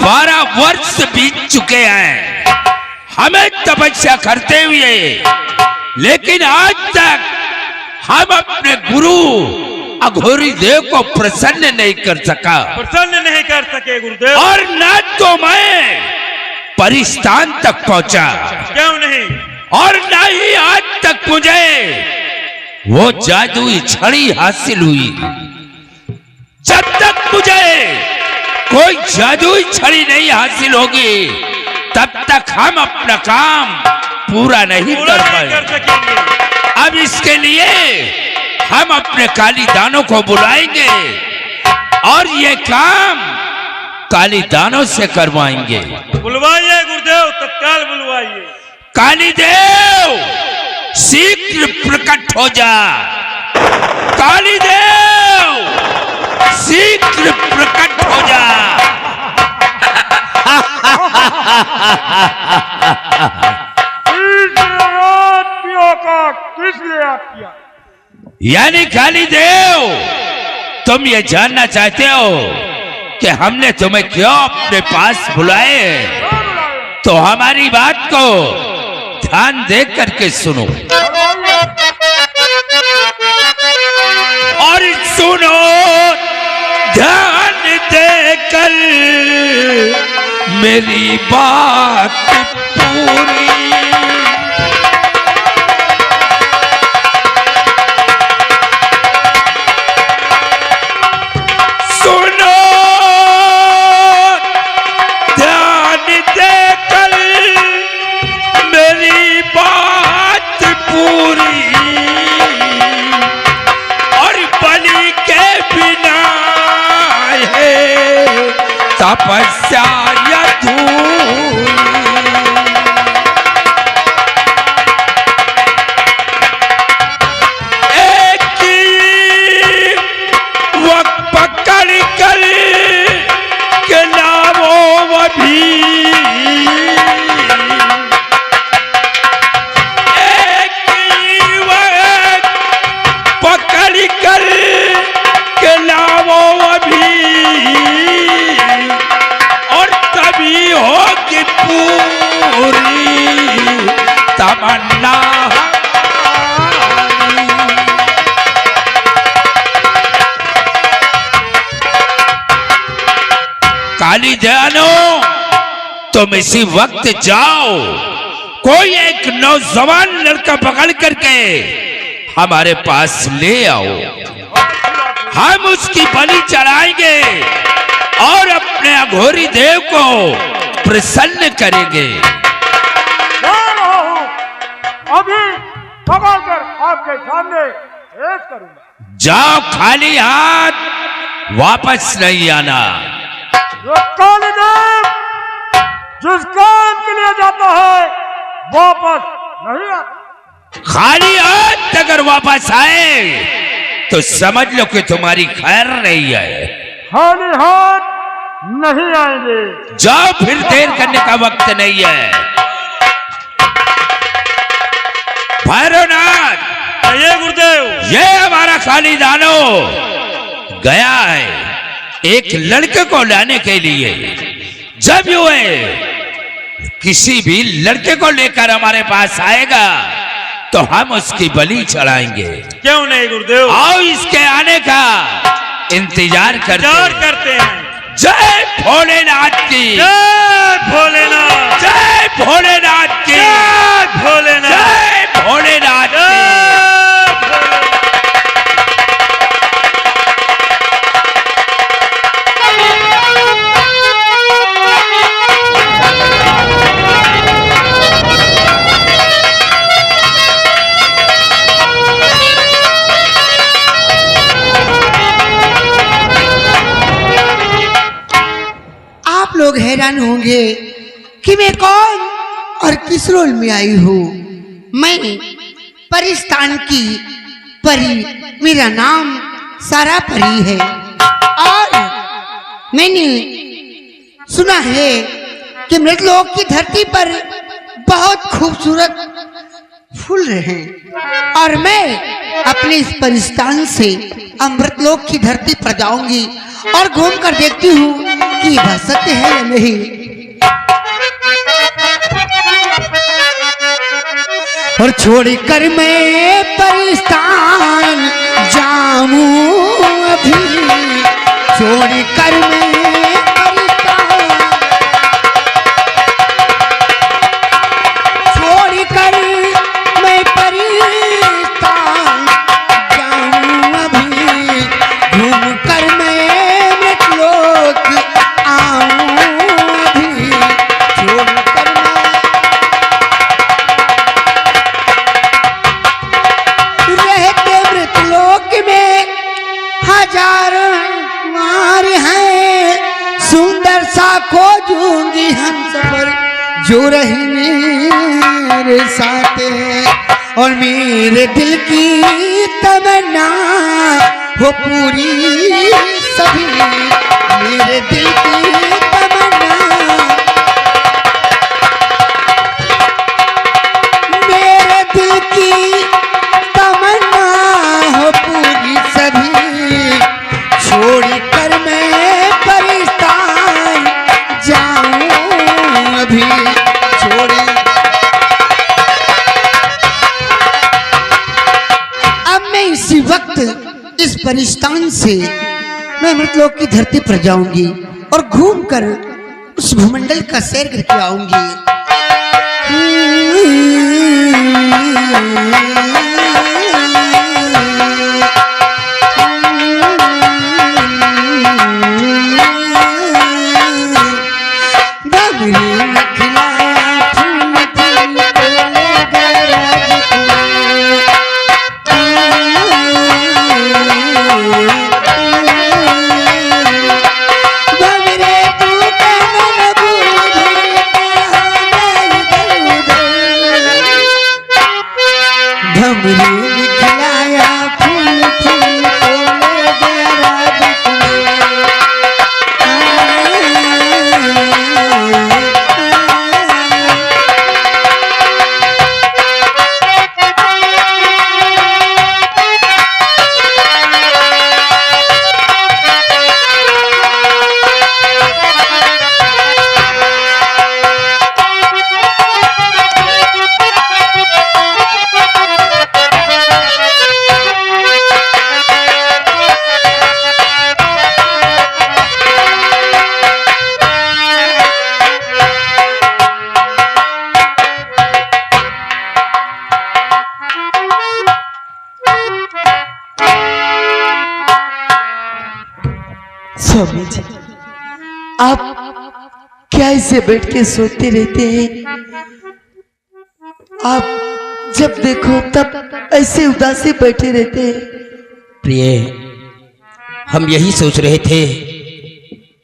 12 वर्ष बीत चुके हैं हमें तपस्या करते हुए, लेकिन आज तक हम अपने गुरु अघोरी देव को प्रसन्न नहीं कर सके गुरुदेव। और न तो मैं परिस्थान तक पहुंचा, क्यों नहीं? और न ही आज तक मुझे वो जादुई छड़ी हासिल हुई। जब तक मुझे कोई जादुई छड़ी नहीं हासिल होगी तब तक हम अपना काम पूरा नहीं कर पाएंगे। अब इसके लिए हम अपने कालीदानों को बुलाएंगे और ये काम कालीदानों से करवाएंगे। बुलवाइए गुरुदेव, तत्काल बुलवाइए। कालीदेव शीघ्र प्रकट हो जा। कालीदेव शीघ्र प्रकट हो जा। किस लिए आप किया? यानी कालीदेव, तुम ये जानना चाहते हो कि हमने तुम्हें क्यों अपने पास बुलाए? तो हमारी बात को ध्यान दे करके सुनो और सुनो ध्यान देकर मेरी बात पूरी। सुनो ध्यान देकर मेरी बात पूरी, और बलि के बिना है तपस्या अधूरी। एक ही वक्त पकड़ कर के लावो अभी, एक ही वक्त पकड़ कर के लावो अभी, और तभी होगी पूरी तमन्ना। कालीदानो, तुम इसी वक्त जाओ, कोई एक नौजवान लड़का पकड़ करके हमारे पास ले आओ। हम उसकी बलि चढ़ाएंगे और अपने अघोरी देव को प्रसन्न करेंगे। अभी पकड़कर आपके सामने पेश करूंगा। जाओ, खाली हाथ वापस नहीं आना। जो कालीदेव जिस काम के लिए जाता है वापस नहीं आता। खाली हाथ अगर वापस आए तो समझ लो कि तुम्हारी खैर नहीं है। खाली हाथ नहीं आएंगे। जाओ, फिर देर करने का वक्त नहीं है। भैरवनाथ, ये गुरुदेव, ये हमारा कालीदानो गया है एक लड़के को लाने के लिए। जब ये किसी भी लड़के को लेकर हमारे पास आएगा तो हम उसकी बलि चढ़ाएंगे। क्यों नहीं गुरुदेव? आओ, इसके आने का इंतजार करते हैं। जय भोलेनाथ की, जय भोलेनाथ, जय भोलेनाथ की, जय भोलेनाथ, जय भोलेनाथ की। लोग हैरान होंगे कि मैं कौन और किस रोल में आई हूँ। मैं परिस्थान की परी, मेरा नाम सारा परी है और मैंने सुना है कि मृतलोक की धरती पर बहुत खूबसूरत फूल रहे और मैं अपने इस परिस्थान से अमृतलोक की धरती पर जाऊंगी और घूम कर देखती हूँ कि वह सत्य है या नहीं। और छोड़कर मैं परिस्तान जाऊं अभी, छोड़कर मैं परिस्तान, छोड़कर मैं परिस्तान जाऊं अभी, घूमकर मैं मृतलोक आऊं अभी, छोड़कर रहते मृतलोक में हजारों कुमार हैं, सुंदर सा खोजूंगी हंस पर जो रही मेरे साथ है। और मेरे दिल की तमन्ना हो पूरी सभी, मेरे दिल की तमन्ना, मेरे दिल की तमन्ना हो पूरी सभी, छोड़कर मैं परिस्तान जाऊं अभी, छोड़। अब मैं इसी वक्त इस परिस्तान से मैं मृतलोक की धरती पर जाऊंगी और घूमकर उस भूमंडल का सैर करके आऊंगी। स्वामी जी, आप क्या ऐसे बैठ के सोते रहते हैं? आप जब देखो तब ऐसे उदासी बैठे रहते हैं। प्रिय, हम यही सोच रहे थे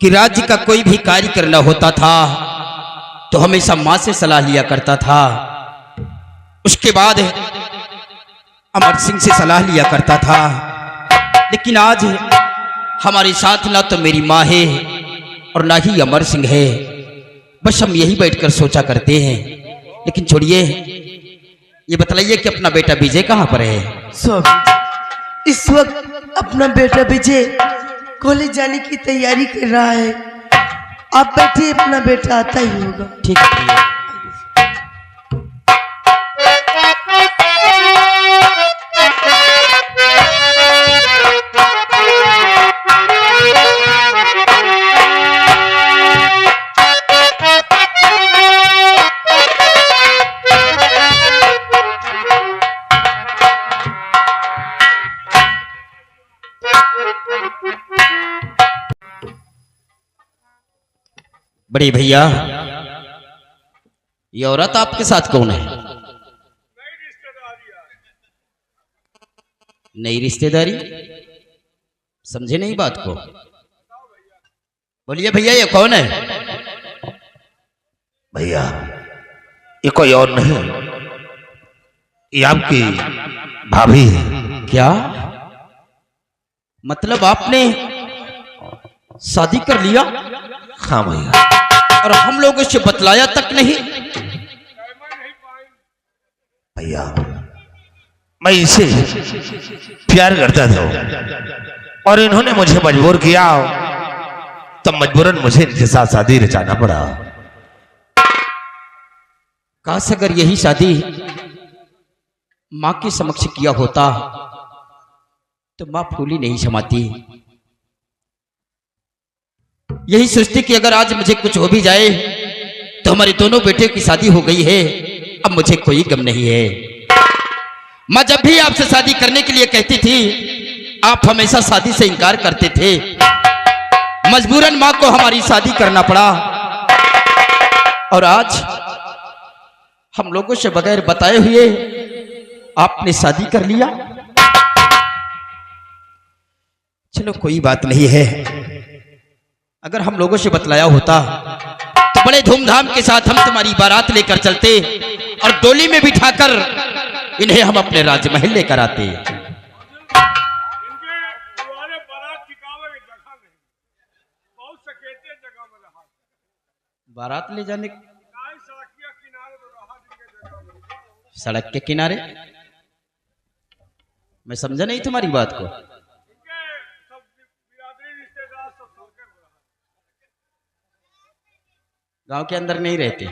कि राज्य का कोई भी कार्य करना होता था तो हमेशा माँ से सलाह लिया करता था, उसके बाद अमर सिंह से सलाह लिया करता था। लेकिन आज हमारे साथ ना तो मेरी माँ है और ना ही अमर सिंह है, बस हम यही बैठकर सोचा करते हैं। लेकिन छोड़िए, ये बतलाइए कि अपना बेटा विजय कहाँ पर है? स्वामी जी, इस वक्त अपना बेटा विजय कॉलेज जाने की तैयारी कर रहा है। आप बैठिए, अपना बेटा आता ही होगा। ठीक है। बड़े भैया, ये औरत आपके साथ कौन है? नई रिश्तेदारी? समझे नहीं बात को? बोलिए भैया, ये कौन है? भैया, ये कोई और नहीं, ये आपकी भाभी है। क्या मतलब आपने शादी कर लिया? हाँ भैया। और हम लोगों से बतलाया तक नहीं? भैया, मैं इसे प्यार करता था और इन्होंने मुझे मजबूर किया तो मजबूरन मुझे इनके साथ शादी रचाना पड़ा। काश अगर यही शादी मां के समक्ष किया होता तो मां फूली नहीं समाती। यही सोचती कि अगर आज मुझे कुछ हो भी जाए तो हमारे दोनों बेटे की शादी हो गई है, अब मुझे कोई गम नहीं है। मां जब भी आपसे शादी करने के लिए कहती थी, आप हमेशा शादी से इनकार करते थे। मजबूरन मां को हमारी शादी करना पड़ा और आज हम लोगों से बगैर बताए हुए आपने शादी कर लिया। चलो कोई बात नहीं है, अगर हम लोगों से बतलाया होता तो बड़े धूमधाम के साथ हम तुम्हारी बारात लेकर चलते और डोली में बिठाकर इन्हें हम अपने राजमहल लेकर आते। बारात ले जाने सड़क के किनारे, मैं समझा नहीं तुम्हारी बात को। गांव के अंदर नहीं रहते।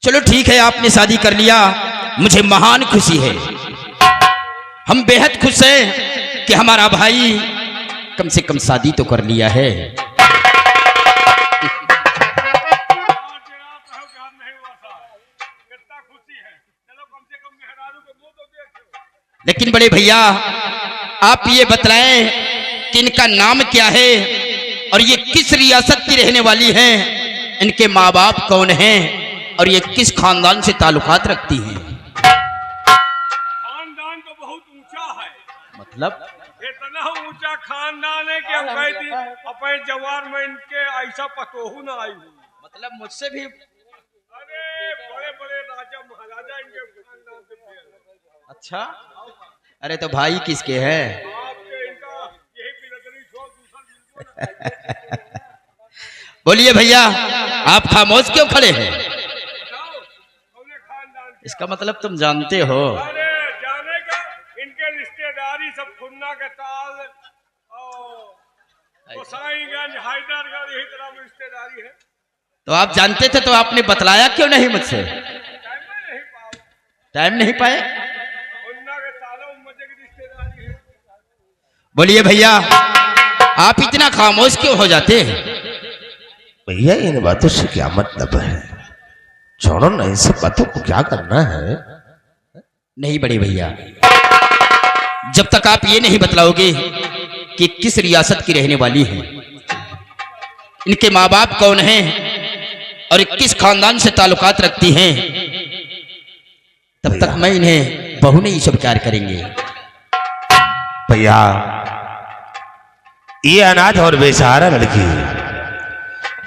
चलो ठीक है, आपने शादी कर लिया, मुझे महान खुशी है। हम बेहद खुश हैं कि हमारा भाई कम से कम शादी तो कर लिया है। लेकिन बड़े भैया आप ये बतलाएं कि इनका नाम क्या है और ये किस रियासत की रहने वाली हैं, इनके माँ बाप कौन हैं और ये किस खानदान से ताल्लुकात रखती हैं। खानदान तो बहुत ऊंचा है, मतलब इतना ऊंचा खानदान है कि हम कहती अपने जवान में इनके ऐसा पतोहू ना आई हुई। मतलब मुझसे भी अरे बड़े बड़े राजा महाराजा इनके खानदान से थे। अच्छा, अरे तो भाई किसके हैं? आपके इनका यही बिरदरी छोड़ दूसरा बोलिए भैया, आप खामोश क्यों खड़े हैं? खानदान। इसका मतलब तुम जानते हो। अरे जाने का, इनके रिश्तेदारी सब खुन्ना के ताल और गोसाईगंज हैदरगढ़ यही तरह में रिश्तेदारी है। तो आप जानते थे तो आपने बतलाया क्यों नहीं मुझसे? टाइम नहीं पाए? खुन्ना के तालों मजे की रिश्तेदारी है। बोलिए भैया, आप इतना खामोश क्यों हो जाते हैं? भैया इन बातों से क्या मतलब है? छोड़ो ना, इन सब बातों को क्या करना है? नहीं बड़े भैया, जब तक आप ये नहीं बतलाओगे कि किस रियासत की रहने वाली हैं, इनके माँ बाप कौन हैं और किस खानदान से ताल्लुकात रखती हैं, तब तक मैं इन्हें बहू नहीं स्वीकार करेंगे। भैया ये अनाथ और बेसहारा लड़की,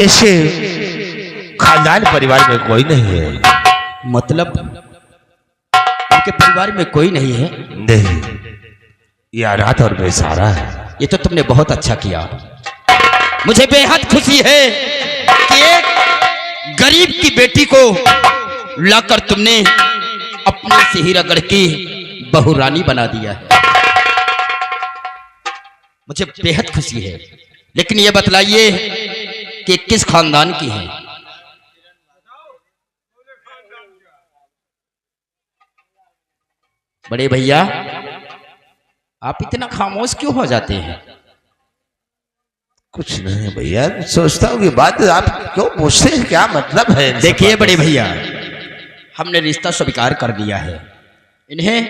इससे खानदान परिवार में कोई नहीं है। मतलब उनके परिवार में कोई नहीं है? नहीं, ये अनाथ और बेसहारा है। ये तो तुमने बहुत अच्छा किया। मुझे बेहद खुशी है कि एक गरीब की बेटी को लाकर तुमने अपने से ही रगड़ की बहू रानी बना दिया है। मुझे बेहद खुशी है, लेकिन ये बतलाइए कि किस खानदान की है? बड़े भैया, आप इतना खामोश क्यों हो जाते हैं? कुछ नहीं भैया, सोचता हूँ कि बात आप क्यों पूछते हैं, क्या मतलब है? देखिए बड़े भैया, हमने रिश्ता स्वीकार कर लिया है, इन्हें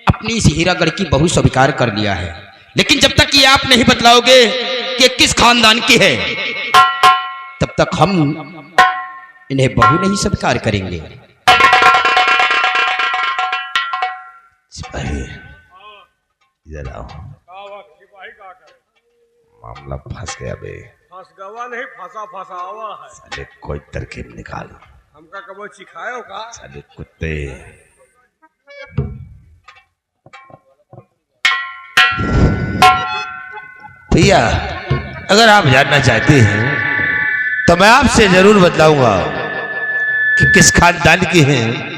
अपनी इस हीरागढ़ की बहू स्वीकार कर लिया है, लेकिन जब तक ये आप नहीं बतलाओगे कि किस खानदान की है, तब तक हम इन्हें बहू नहीं स्वीकार करेंगे। सिपाही इधर आओ, सिपाही का करे, मामला फंस गया बे। फंस गवा नहीं, फंसा फंसावा है। साले कोई तरकीब निकाल। हमका कबो सिखायो का? साले कुत्ते। भैया अगर आप जानना चाहते हैं तो मैं आपसे जरूर बतलाऊंगा कि किस खानदान की हैं